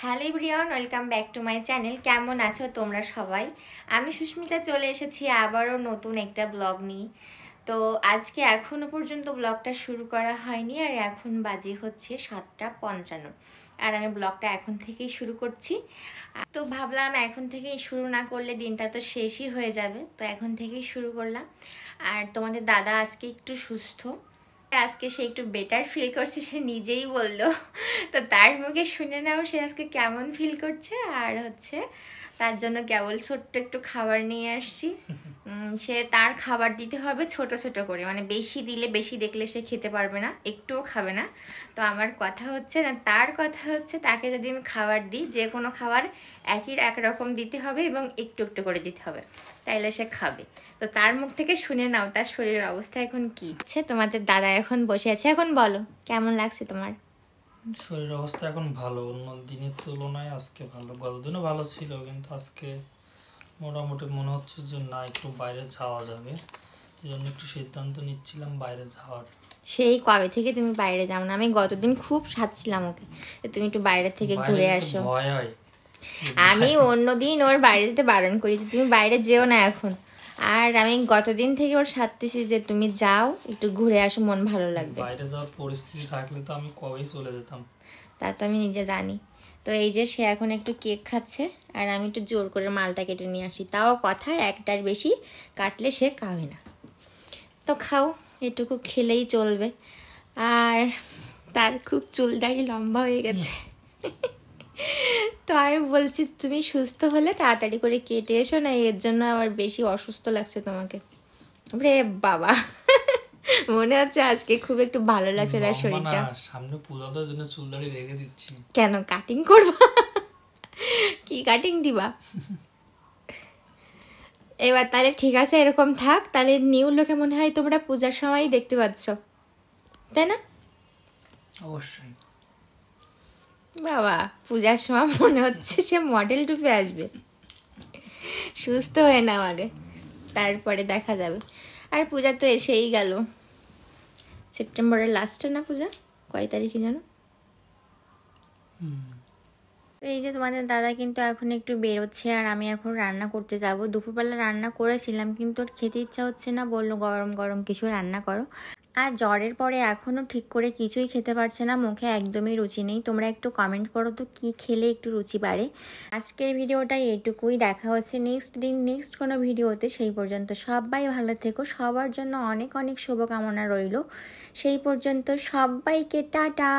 Hello everyone, welcome back to my channel. কেমন আছো তোমরা সবাই? আমি সুস্মিতা চলে এসেছি আবারও নতুন একটা ব্লগ নিয়ে। তো আজকে এখনও পর্যন্ত ব্লগটা শুরু করা হয়নি, আর এখন বাজে হচ্ছে 7:55, আর আমি ব্লগটা এখন থেকেই শুরু করছি। তো ভাবলাম এখন থেকেই শুরু না করলে দিনটা তো শেষই হয়ে যাবে, তো এখন থেকেই শুরু করলাম। আর তোমাদের দাদা আজকে একটু সুস্থ, আজকে সে একটু বেটার ফিল করছে, সে নিজেই বললো। তো তার মুখে শুনে নাও সে আজকে কেমন ফিল করছে। আর হচ্ছে তার জন্য কেবল ছোট্ট একটু খাবার নিয়ে আসছি। সে তার খাবার দিতে হবে ছোট ছোট করে, মানে বেশি দিলে, বেশি দেখলে সে খেতে পারবে না, একটুও খাবে না। তো আমার কথা হচ্ছে না, তার কথা হচ্ছে তাকে যদি আমি খাবার দিই, যে কোনো খাবার একরকম দিতে হবে এবং একটু একটু করে দিতে হবে, তাইলে সে খাবে। তো তার মুখ থেকে শুনে নাও তার শরীরের অবস্থা এখন কি। আচ্ছা, তোমাদের দাদা এখন বসে আছে, এখন বলো কেমন লাগছে তোমার? শরীরের অবস্থা এখন ভালো, অন্য দিনের তুলনায় আজকে ভালো। গতদিনও ভালো ছিল, কিন্তু আজকে মোটামুটি মনে হচ্ছে যে না, একটু বাইরে যাওয়া যাবে। এই জন্য একটু সিদ্ধান্ত নিচ্ছিলাম বাইরে যাওয়ার। সেই কবে থেকে তুমি বাইরে যাও না? আমি গতদিন খুব সাজছিলাম ওকে, তুমি একটু বাইরে থেকে ঘুরে আসো। ভয় হয়, আমি অন্যদিন ওর বাইরে যেতে বারণ করি যে তুমি বাইরে যেও না এখন, আর আমি গতদিন থেকে ওর সাথতেছি যে তুমি যাও, একটু ঘুরে আসো, মন ভালো লাগবে। বাইরে যাওয়ার পরিস্থিতি থাকলে তো আমি কবেই চলে যেতাম। তা তো আমি নিজে জানি। তো এই যে সে এখন একটু কেক খাচ্ছে, আর আমি একটু জোর করে মালটা কেটে নিয়ে আসি, তাও কথায় একটার বেশি কাটলে সে খাবে না। তো খাও, এটুকু খেলেই চলবে। আর তার খুব চুল দাড়ি লম্বা হয়ে গেছে। তো আমি বলছি তুমি সুস্থ হলে তাড়াতাড়ি করে কেটে এসো, না এর জন্য আবার বেশি অসুস্থ লাগছে তোমাকে। রে বাবা, মনে হচ্ছে আজকে খুব একটু ভালো লাগছে না শরীরটা। সামনে পূজার জন্য চুল দাড়ি রেখে দিচ্ছি। কেন কাটিং করবা? কি কাটিং দিবা? এবার তাহলে ঠিক আছে, এরকম থাক, তাহলে নিউ লোকে মনে হয় তোমরা পূজার সময়ই দেখতে পাচ্ছ, তাই না? অবশ্যই। বাবা, পূজার সময় মনে হচ্ছে সে মডেল রূপে আসবে। সুস্থ হয়ে নাও আগে, তারপরে দেখা যাবে। আর পূজা তো এসেই গেল, সেপ্টেম্বরের লাস্টে না পূজা? কয় তারিখে জানো? এই যে তোমাদের দাদা কিন্তু এখন একটু বেরোচ্ছে, আর আমি এখন রান্না করতে যাব। দুপুরবেলা রান্না করেছিলাম, কিন্তু ওর খেতে ইচ্ছা হচ্ছে না, বললো গরম গরম কিছু রান্না করো। আর জ্বরের পরে এখনও ঠিক করে কিছুই খেতে পারছে না, মুখে একদমই রুচি নেই। তোমরা একটু কমেন্ট করো তো কি খেলে একটু রুচি বাড়ে। আজকের ভিডিওটা এটুকুই, দেখা হচ্ছে নেক্সট দিন নেক্সট কোনো ভিডিওতে। সেই পর্যন্ত সবাই ভালো থেকো, সবার জন্য অনেক অনেক শুভকামনা রইল। সেই পর্যন্ত সবাইকে টাটা।